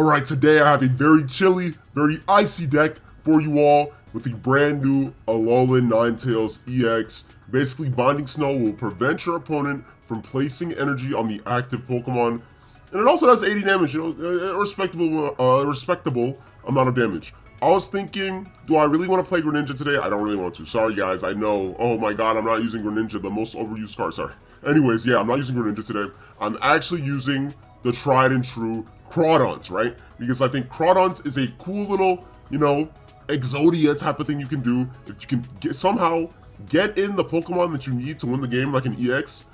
Alright, today I have a very chilly, very icy deck for you all with the brand new Alolan Ninetales EX. Basically, Binding Snow will prevent your opponent from placing energy on the active Pokemon. And it also has 80 damage, a respectable amount of damage. I was thinking, do I really want to play Greninja today? I don't really want to. Sorry guys, I know. Oh my god, I'm not using Greninja, the most overused card. Sorry. Anyways, yeah, I'm not using Greninja today. I'm actually using the tried and true Crawdaunt, right? Because I think Crawdaunt is a cool little, Exodia type of thing you can do. If you can somehow get in the Pokemon that you need to win the game, like an EX,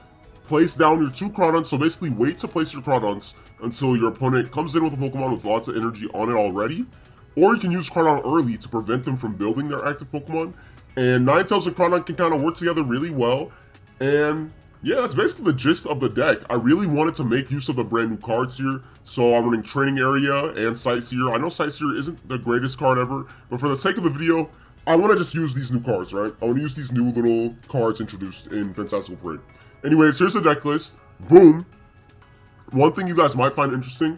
place down your 2 Crawdaunts. So basically wait to place your Crawdaunts until your opponent comes in with a Pokemon with lots of energy on it already. Or you can use Crawdaunt early to prevent them from building their active Pokemon. And Ninetales and Crawdaunt can kind of work together really well. And yeah, that's basically the gist of the deck. I really wanted to make use of the brand new cards here, so I'm running Training Area and Sightseer. I know Sightseer isn't the greatest card ever, but for the sake of the video, I want to just use these new cards, right? I want to use these new little cards introduced in Fantastical Parade. Anyways, here's the deck list. Boom. One thing you guys might find interesting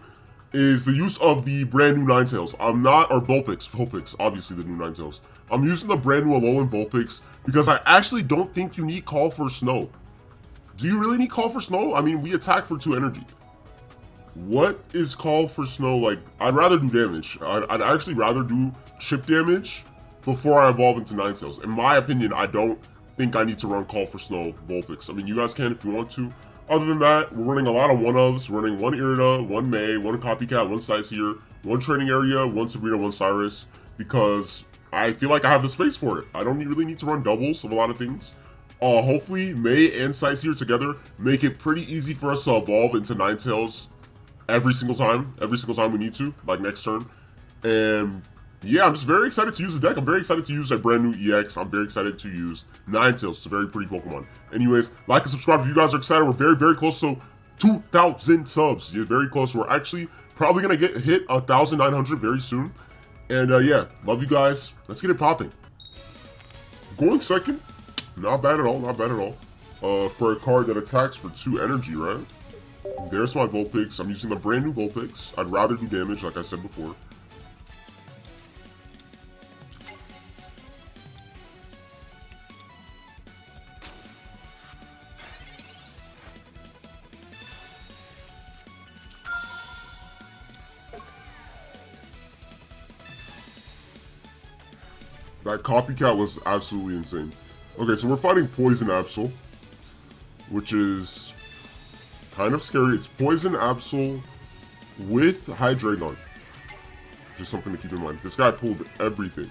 is the use of the brand new Ninetales. Vulpix, obviously the new Ninetales. I'm using the brand new Alolan Vulpix because I actually don't think you need Call for Snow. Do you really need Call for Snow? I mean, we attack for 2 energy. What is Call for Snow like? I'd rather do damage. I'd actually rather do chip damage before I evolve into Ninetales. In my opinion, I don't think I need to run Call for Snow Vulpix. I mean, you guys can if you want to. Other than that, we're running a lot of 1-ofs. We're running 1 Irida, 1 May, 1 Copycat, 1 Sightseer, 1 Training Area, 1 Sabrina, 1 Cyrus, because I feel like I have the space for it. I don't really need to run doubles of a lot of things. Hopefully, May and Sightseer together make it pretty easy for us to evolve into Ninetales every single time we need to, like next turn. And yeah, I'm just very excited to use the deck. I'm very excited to use a brand new EX. I'm very excited to use Ninetales. It's a very pretty Pokemon. Anyways, like and subscribe if you guys are excited. We're very, very close to 2,000 subs. Yeah, very close. We're actually probably going to hit 1,900 very soon. And yeah, love you guys. Let's get it popping. Going second. Not bad at all, not bad at all. For a card that attacks for 2 energy, right? There's my Vulpix. I'm using the brand new Vulpix. I'd rather do damage, like I said before. That Copycat was absolutely insane. Okay, so we're fighting Poison Absol, which is kind of scary. It's Poison Absol with Hydreigon. Just something to keep in mind. This guy pulled everything.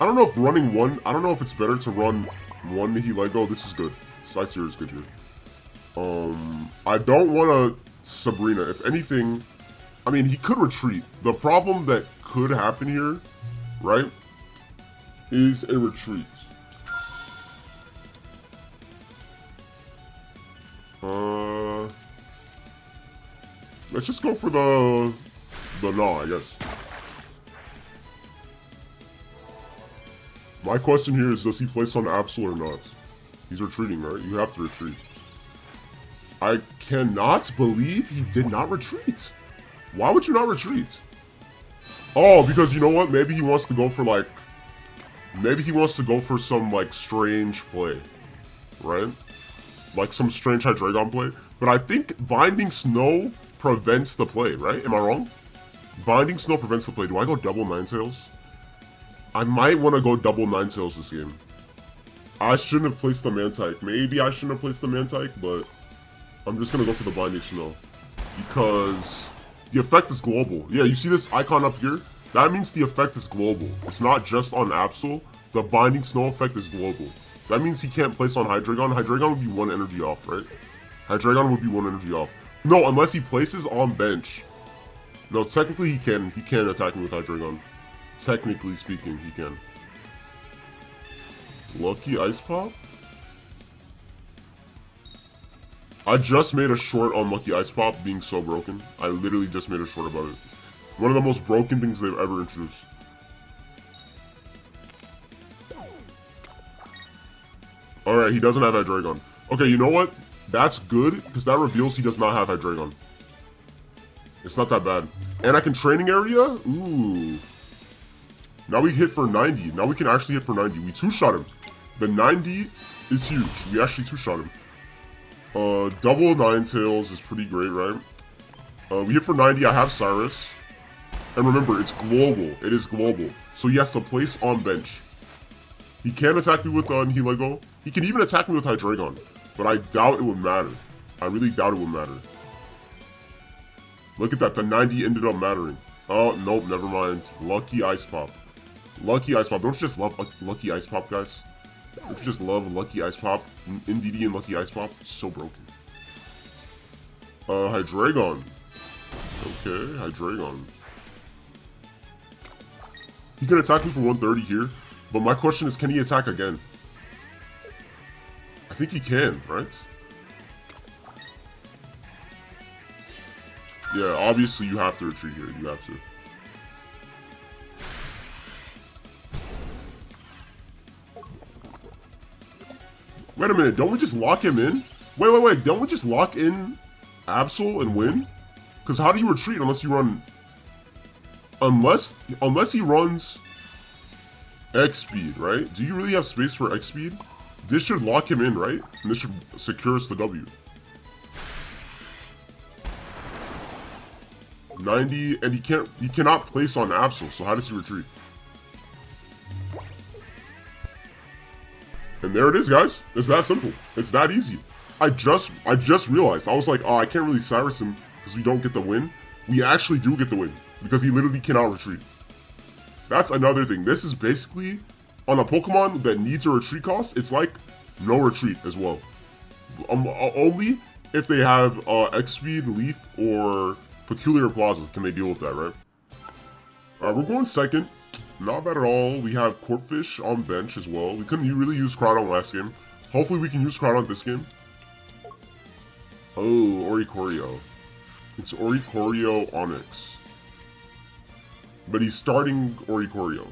I don't know if running 1, I don't know if it's better to run 1 Nihilego. This is good. Sightseer is good here. I don't want a Sabrina. If anything, I mean, he could retreat. The problem that could happen here, right, is a retreat. Let's just go for the Gnaw, I guess. My question here is, does he place on Absol or not? He's retreating, right? You have to retreat. I cannot believe he did not retreat. Why would you not retreat? Oh, because you know what? Maybe he wants to go for like, some like strange play, right? Like some strange Hydreigon play. But I think Binding Snow prevents the play, right? Am I wrong? Binding Snow prevents the play. Do I go double Ninetales? I might want to go double Ninetales this game. I shouldn't have placed the Mantike. Maybe I shouldn't have placed the Mantike, but I'm just going to go for the Binding Snow. Because the effect is global. Yeah, you see this icon up here? That means the effect is global. It's not just on Absol. The Binding Snow effect is global. That means he can't place on Hydreigon. Hydreigon would be 1 energy off, right? Hydreigon would be 1 energy off. No, unless he places on bench. No, technically he can attack me with Hydreigon. Technically speaking, he can. Lucky Ice Pop? I just made a short on Lucky Ice Pop being so broken. I literally just made a short about it. One of the most broken things they've ever introduced. Alright, he doesn't have Hydreigon. Okay, you know what? That's good, because that reveals he does not have Hydreigon. It's not that bad. And I can training area? Ooh. Now we hit for 90. Now we can actually hit for 90. We two-shot him. The 90 is huge. We actually two-shot him. Double Ninetales is pretty great, right? We hit for 90. I have Cyrus. And remember, it's global. It is global. So he has to place on bench. He can attack me with Nihilego. He can even attack me with Hydreigon. But I doubt it would matter. I really doubt it would matter. Look at that. The 90 ended up mattering. Oh, nope. Never mind. Lucky Ice Pop. Lucky Ice Pop. Don't you just love Lucky Ice Pop, guys? Don't you just love Lucky Ice Pop? NDD and Lucky Ice Pop? So broken. Hydreigon. Okay, Hydreigon. He can attack me for 130 here. But my question is, can he attack again? I think he can, right? Yeah, obviously you have to retreat here. You have to. Wait a minute, don't we just lock him in? Wait, don't we just lock in Absol and win? Because how do you retreat unless you run... Unless he runs X speed, right? Do you really have space for X speed? This should lock him in, right? And this should secure us the W. 90, and he cannot place on Absol, so how does he retreat? And there it is, guys. It's that simple. It's that easy. I just realized. I was like, oh, I can't really Cyrus him because we don't get the win. We actually do get the win because he literally cannot retreat. That's another thing. This is basically on a Pokemon that needs a retreat cost. It's like no retreat as well. Only if they have X Speed, Leaf, or Peculiar Plaza can they deal with that, right? Alright, we're going second. Not bad at all. We have Corphish on bench as well. We couldn't really use Crawdaunt last game. Hopefully we can use Crawdaunt this game. Oh, Oricorio. It's Oricorio Onyx. But he's starting Oricorio.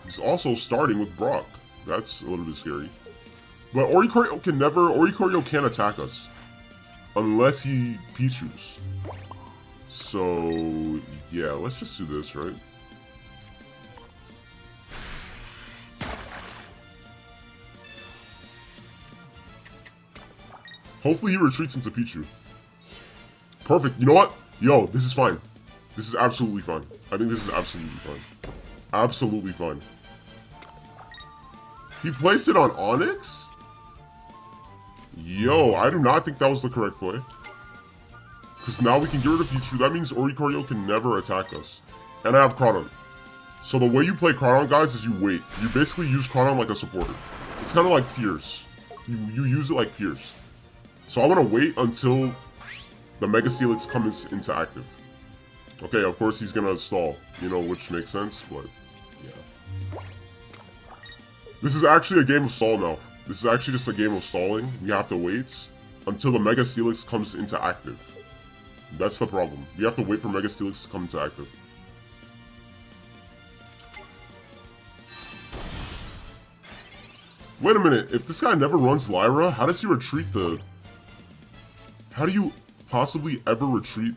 He's also starting with Brock. That's a little bit scary. But Oricorio can't attack us. Unless he Pichus. So, yeah, let's just do this, right? Hopefully he retreats into Pichu. Perfect. You know what? Yo, this is fine. This is absolutely fine. I think this is absolutely fine. Absolutely fine. He placed it on Onyx? Yo, I do not think that was the correct play. Because now we can get rid of Pichu. That means Oricorio can never attack us. And I have Crawdaunt. So the way you play Crawdaunt, guys, is you wait. You basically use Crawdaunt like a supporter. It's kind of like Pierce. You use it like Pierce. So I'm going to wait until the Mega Steelix comes into active. Okay, of course he's going to stall, you know, which makes sense, but yeah. This is actually a game of stall now. This is actually just a game of stalling. We have to wait until the Mega Steelix comes into active. That's the problem. We have to wait for Mega Steelix to come into active. Wait a minute, if this guy never runs Lyra, how does he retreat the... How do you possibly ever retreat?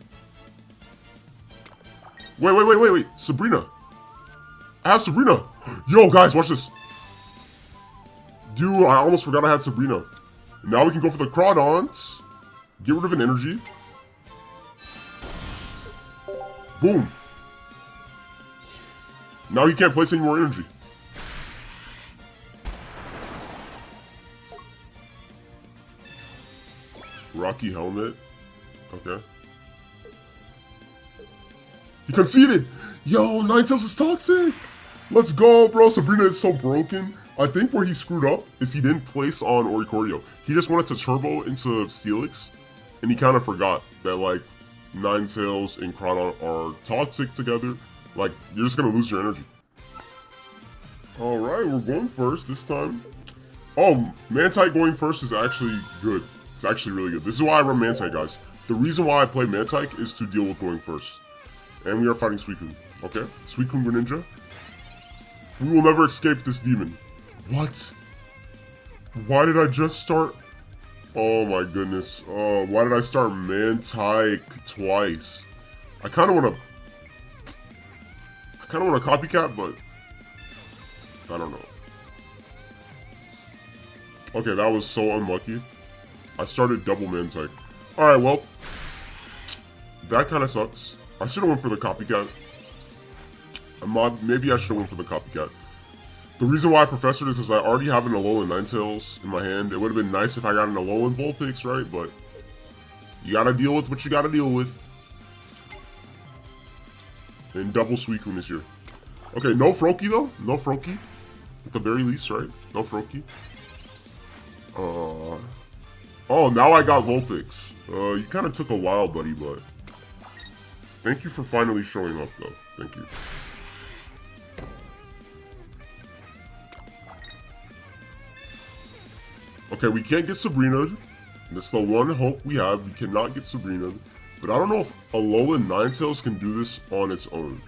Wait. Sabrina. I have Sabrina. Yo, guys, watch this. Dude, I almost forgot I had Sabrina. Now we can go for the Crawdaunt. Get rid of an energy. Boom. Now he can't place any more energy. Rocky Helmet. Okay. He conceded! Yo, Ninetales is toxic! Let's go, bro. Sabrina is so broken. I think where he screwed up is he didn't place on Oricorio. He just wanted to turbo into Steelix, and he kind of forgot that, like, Ninetales and Crawdaunt are toxic together. Like, you're just gonna lose your energy. Alright, we're going first this time. Oh, Mantite going first is actually good. It's actually really good. This is why I run Mantite, guys. The reason why I play Mantite is to deal with going first. And we are fighting Suicune. Okay? Suicune Greninja. We will never escape this demon. What? Why did I just start Oh my goodness. Oh, why did I start Mantike twice? I kind of want to copycat, but I don't know. Okay, that was so unlucky. I started double Mantike. Alright, well, that kind of sucks. I should have went for the copycat. Maybe I should have went for the copycat. The reason why I professored is because I already have an Alolan Ninetales in my hand. It would have been nice if I got an Alolan Vulpix, right? But you gotta deal with what you gotta deal with. And double Suicune this year. Okay, no Froakie though. No Froakie. At the very least, right? No Froakie. Oh, now I got Vulpix. You kind of took a while, buddy, but thank you for finally showing up, though. Thank you. Okay, we can't get Sabrina. That's the one hope we have. We cannot get Sabrina. But I don't know if Alolan Ninetales can do this on its own.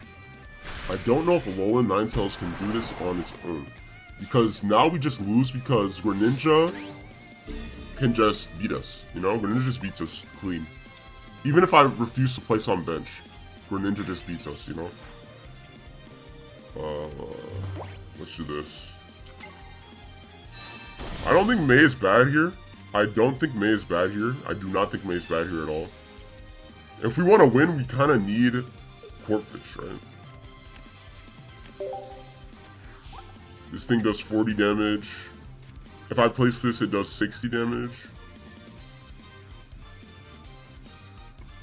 I don't know if Alolan Ninetales can do this on its own. Because now we just lose because Greninja can just beat us. You know, Greninja just beats us clean. Even if I refuse to place on bench, Greninja just beats us, you know? Let's do this. I don't think May is bad here. I don't think May is bad here. I do not think May is bad here at all. If we want to win, we kind of need Corphish, right? This thing does 40 damage. If I place this, it does 60 damage.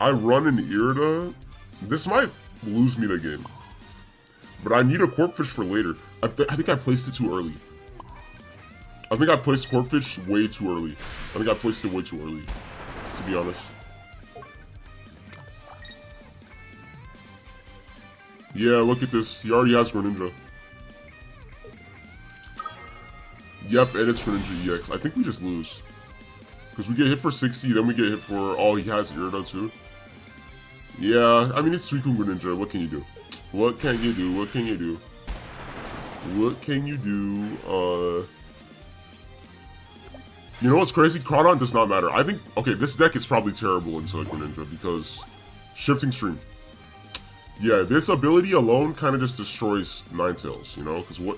I run an Irida. This might lose me the game. But I need a Corphish for later. I think I placed it too early. I think I placed Corphish way too early. I think I placed it way too early, to be honest. Yeah, look at this. He already has Greninja. Yep, and it's Greninja EX. I think we just lose. Because we get hit for 60, then we get hit for... Oh, he has Irida too. Yeah, I mean, it's Suicune Greninja. What can you do? What can you do? What can you do? What can you do? You know what's crazy? Crawdaunt does not matter. I think... Okay, this deck is probably terrible into Greninja because... Shifting Stream. Yeah, this ability alone kind of just destroys Ninetales, you know? Because what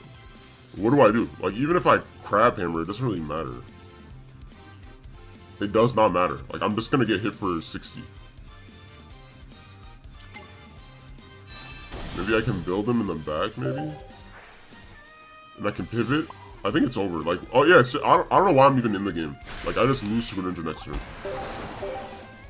do I do? Like, even if I Crab Hammer, it doesn't really matter. It does not matter. Like, I'm just gonna get hit for 60. Maybe I can build them in the back, maybe? And I can pivot? I think it's over. Like, oh yeah, I don't know why I'm even in the game. Like, I just lose to Greninja next turn.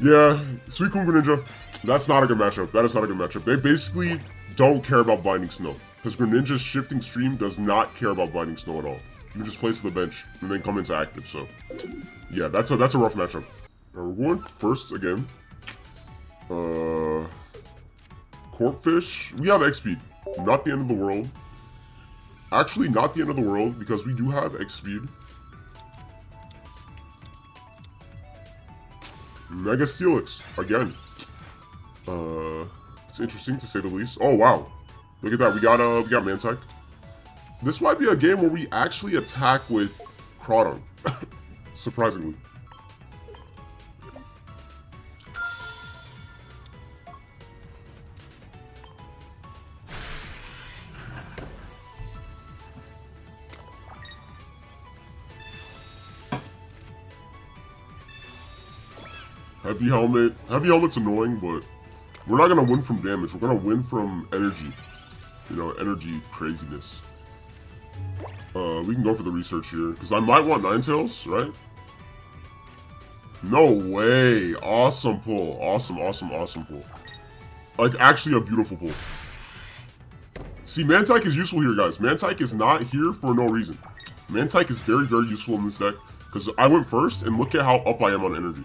Yeah, Suicune Greninja. That's not a good matchup. That is not a good matchup. They basically don't care about Binding Snow. Because Greninja's Shifting Stream does not care about Binding Snow at all. You can just place to the bench and then come into active, so... Yeah, that's a rough matchup. Now, we're going first again. Corphish. We have X-Speed. Not the end of the world. Actually, not the end of the world, because we do have X-Speed. Mega Steelix, again. It's interesting to say the least. Oh, wow. Look at that, we got Mantike. This might be a game where we actually attack with Crawdaunt. Surprisingly. Heavy Helmet. Heavy Helmet's annoying, but we're not gonna win from damage. We're gonna win from energy. You know, energy craziness. We can go for the research here, because I might want Ninetales, right? No way! Awesome pull. Awesome, awesome, awesome pull. Like, actually a beautiful pull. See, Mantike is useful here, guys. Mantike is not here for no reason. Mantike is very, very useful in this deck, because I went first, and look at how up I am on energy.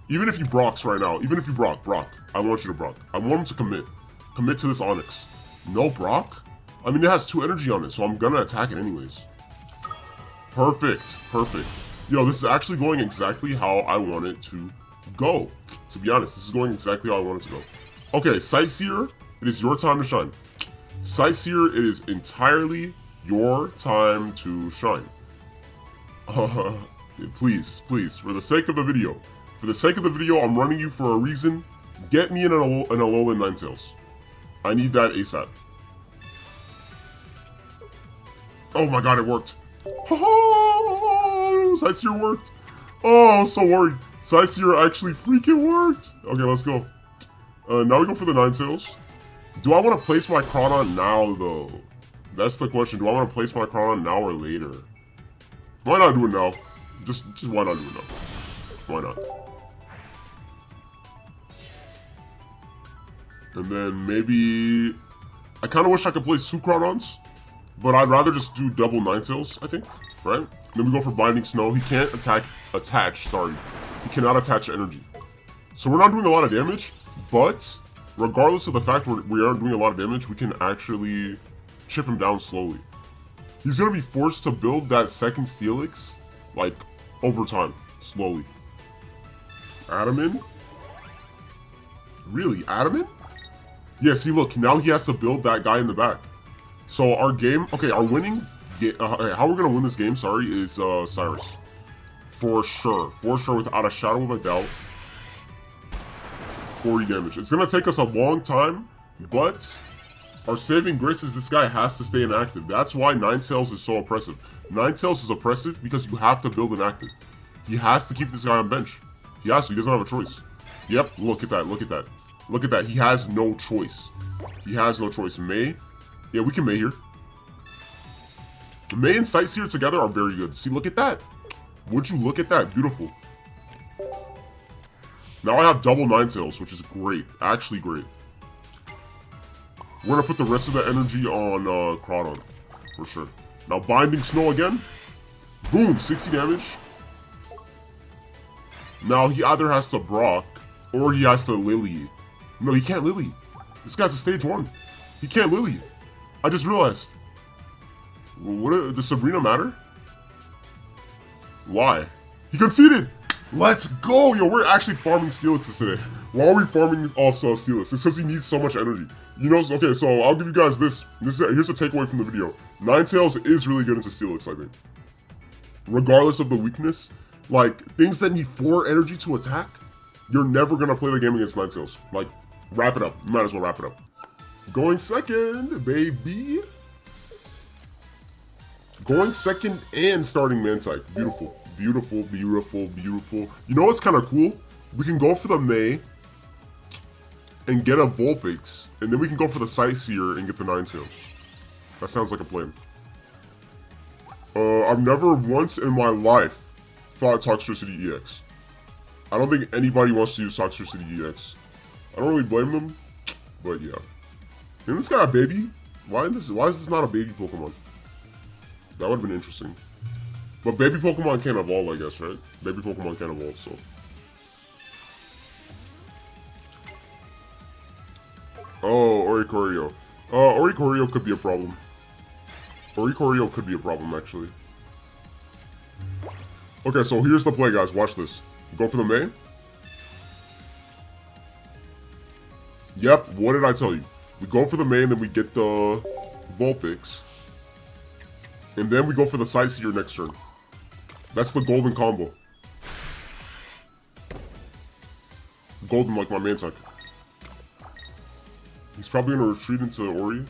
Even if you Brock's right now, even if you Brock, I want you to Brock. I want him to commit. Commit to this Onyx. No Brock? I mean, it has 2 energy on it, so I'm gonna attack it anyways. Perfect. Perfect. Yo, this is actually going exactly how I want it to go. To be honest, this is going exactly how I want it to go. Okay, Sightseer, it is your time to shine. Sightseer, it is entirely your time to shine. Please, please, for the sake of the video. For the sake of the video, I'm running you for a reason. Get me an Alolan Ninetales. I need that ASAP. Oh my god, it worked. Oh, Sightseer worked. Oh, I was so worried. Sightseer actually freaking worked. Okay, let's go. Now we go for the Ninetales. Do I want to place my Crawdaunt now, though? That's the question. Do I want to place my Crawdaunt now or later? Why not do it now? Just why not do it now? Why not? And then maybe... I kind of wish I could place 2 Crawdaunts, but I'd rather just do double Ninetales, I think, right? Then we go for Binding Snow. He can't attach, sorry. He cannot attach energy. So we're not doing a lot of damage, but regardless of the fact we aren't doing a lot of damage, we can actually chip him down slowly. He's going to be forced to build that second Steelix, like, over time, slowly. Add him in? Really? Add him in? Yeah, see, look, now he has to build that guy in the back. So our game, okay, our winning, how we're going to win this game, sorry, is Cyrus. For sure, without a shadow of a doubt. 40 damage. It's going to take us a long time, but our saving grace is this guy has to stay inactive. That's why Ninetales is so oppressive. Ninetales is oppressive because you have to build inactive. He has to keep this guy on bench. He has to, he doesn't have a choice. Yep, look at that, look at that. Look at that, he has no choice. He has no choice. May? Yeah, we can May here. May and Sightseer together are very good. See, look at that. Would you look at that? Beautiful. Now I have double Ninetales, which is great. Actually great. We're going to put the rest of the energy on Crawdaunt, for sure. Now Binding Snow again. Boom, 60 damage. Now he either has to Brock, or he has to Lily. No, he can't Lily. This guy's a stage 1. He can't Lily. I just realized. Does Sabrina matter? Why? He conceded! Let's go! Yo, we're actually farming Steelix today. Why are we farming off Steelix? It's because he needs so much energy. You know, okay, so I'll give you guys this. Here's a takeaway from the video. Ninetales is really good into Steelix, I think. Regardless of the weakness, like, things that need 4 energy to attack, you're never going to play the game against Ninetales. Like, wrap it up. You might as well wrap it up. Going second, baby. Going second and starting Mantike. Beautiful. Beautiful, beautiful, beautiful. You know what's kind of cool? We can go for the May and get a Vulpix, and then we can go for the Sightseer and get the Ninetales. That sounds like a plan. I've never once in my life thought Toxtricity EX. I don't think anybody wants to use Toxtricity EX. I don't really blame them, but yeah. Isn't this guy a baby? Why is this not a baby Pokemon? That would have been interesting. But baby Pokemon can't evolve, I guess, right? Baby Pokemon can't evolve, so. Oh, Oricorio. Oricorio could be a problem. Oricorio could be a problem, actually. Okay, so here's the play, guys. Watch this. Go for the May. Yep, what did I tell you? We go for the May, and then we get the Vulpix. And then we go for the Sightseer next turn. That's the golden combo. Golden like my Mantike. He's probably going to retreat into Ori.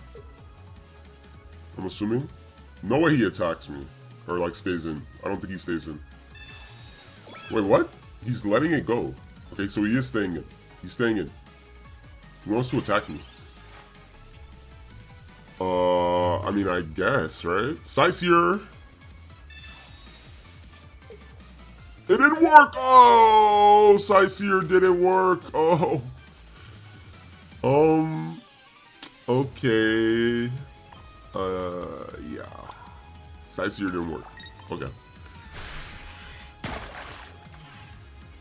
I'm assuming. No way he attacks me. Or like stays in. I don't think he stays in. Wait, what? He's letting it go. Okay, so he is staying in. He's staying in. He wants to attack me. I mean, I guess, right? Sightseer. It didn't work! Oh! Sightseer didn't work! Oh. Okay. Yeah. Sightseer didn't work. Okay.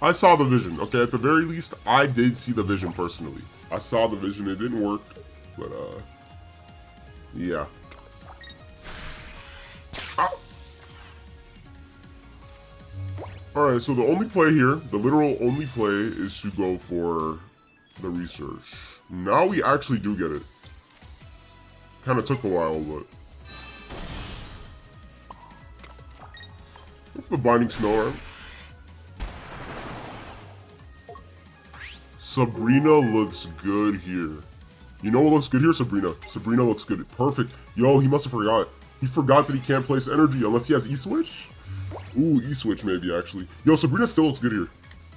I saw the vision. Okay, at the very least, I did see the vision personally. I saw the vision. It didn't work, but, yeah. Ow. Alright, so the only play here, the literal only play, is to go for the research. Now we actually do get it. Kind of took a while, but... The Binding Snow, right? Sabrina looks good here. You know what looks good here? Sabrina. Sabrina looks good. Perfect. Yo, he must have forgot. He forgot that he can't place energy unless he has E-Switch? Ooh, E-Switch maybe, actually. Yo, Sabrina still looks good here.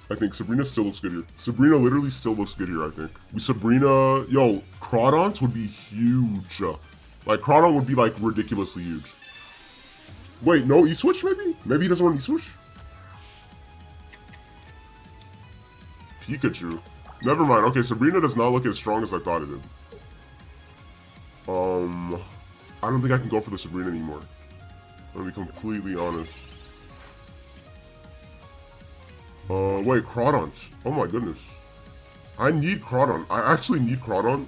I think Sabrina still looks good here. Sabrina literally still looks good here, I think. Sabrina... Yo, Crawdaunt would be huge. Like, Crawdaunt would be, like, ridiculously huge. Wait, no E-Switch, maybe? Maybe he doesn't want E-Switch? Pikachu. Never mind. Okay, Sabrina does not look as strong as I thought it did. I don't think I can go for the Sabrina anymore. I'm gonna be completely honest. Wait, Crawdaunt. Oh my goodness. I need Crawdaunt. I actually need Crawdaunt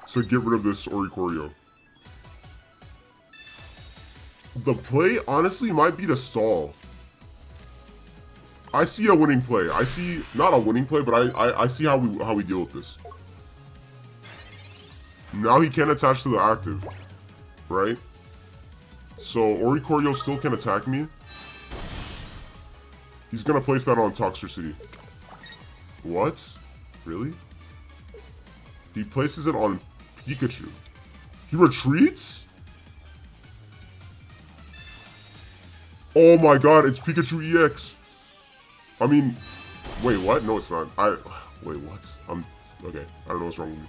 to get rid of this Oricorio. The play, honestly, might be to stall. I see a winning play. I see, not a winning play, but I see how we deal with this. Now he can't attach to the active, right? So Oricorio still can attack me. He's gonna place that on Toxtricity. What? Really? He places it on Pikachu. He retreats? Oh my god, it's Pikachu EX. I mean, wait, what? No, it's not. Wait, what? Okay, I don't know what's wrong with me.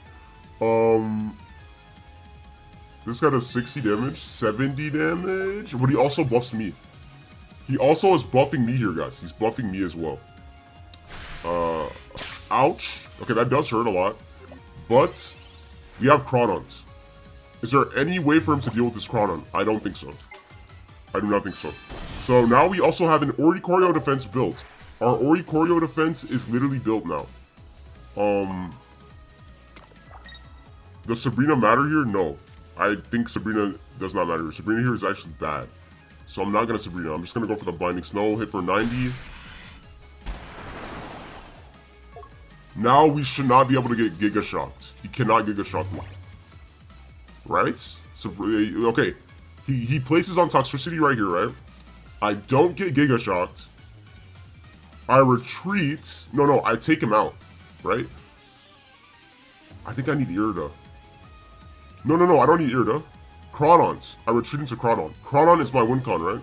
This guy does 60 damage, 70 damage, but he also buffs me. He also is buffing me here, guys. He's buffing me as well. Ouch. Okay, that does hurt a lot. But we have Crawdaunt. Is there any way for him to deal with this Crawdaunt? I don't think so. I do not think so. So now we also have an Oricorio defense built. Our Oricorio defense is literally built now. Does Sabrina matter here? No. I think Sabrina does not matter. Sabrina here is actually bad. So I'm not going to Sabrina. I'm just going to go for the Binding Snow. Hit for 90. Now we should not be able to get Giga Shocked. He cannot Giga Shock me. Right? So, okay. He places on Toxtricity right here, right? I don't get Giga Shocked. I retreat. No, I take him out. Right? I think I need Irida. No, I don't need Irida. Crawdaunt. I retreat into Crawdaunt. Crawdaunt is my win con, right?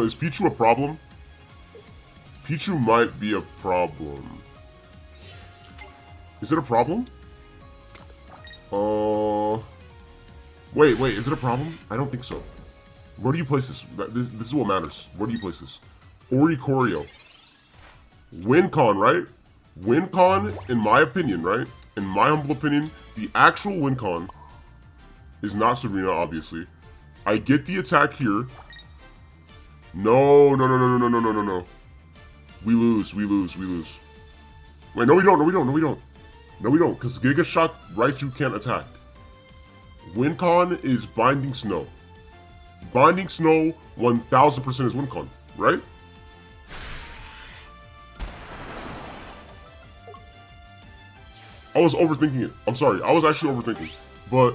Is Pichu a problem? Pichu might be a problem. Is it a problem? Wait, is it a problem? I don't think so. Where do you place this? This is what matters. Where do you place this? Oricorio. Win con, right? Win con, in my opinion, right? In my humble opinion, the actual win con is not Sabrina, obviously. I get the attack here. No. We lose. Wait, no we don't, because Giga Shock Raichu can't attack. Win con is Binding Snow. Binding Snow 1000% is win con, right? I was overthinking it. I'm sorry, I was actually overthinking. But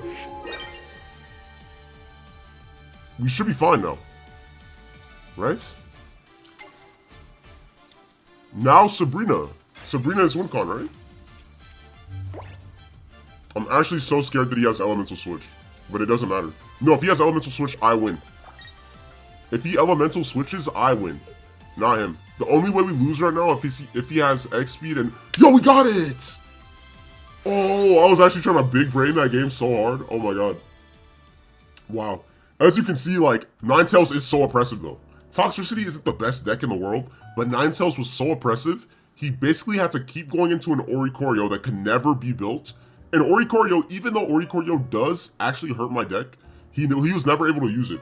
we should be fine now. Right? Now Sabrina. Sabrina is win con, right? I'm actually so scared that he has Elemental Switch. But it doesn't matter. No, if he has Elemental Switch, I win. If he Elemental Switches, I win. Not him. The only way we lose right now if he has X speed and... Yo, we got it! Oh, I was actually trying to big brain that game so hard. Oh my god. Wow. As you can see, like, Ninetales is so oppressive though. Toxtricity isn't the best deck in the world, but Ninetales was so oppressive, he basically had to keep going into an Oricorio that can never be built. And Oricorio, even though Oricorio does actually hurt my deck, he was never able to use it.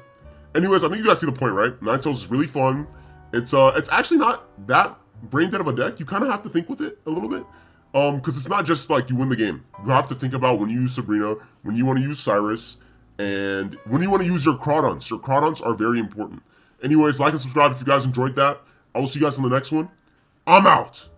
Anyways, I think you guys see the point, right? Ninetales is really fun. It's actually not that brain dead of a deck. You kind of have to think with it a little bit. Because it's not just like you win the game. You have to think about when you use Sabrina, when you want to use Cyrus, and when you want to use your Crawdaunts. Your Crawdaunts are very important. Anyways, like and subscribe if you guys enjoyed that. I will see you guys in the next one. I'm out!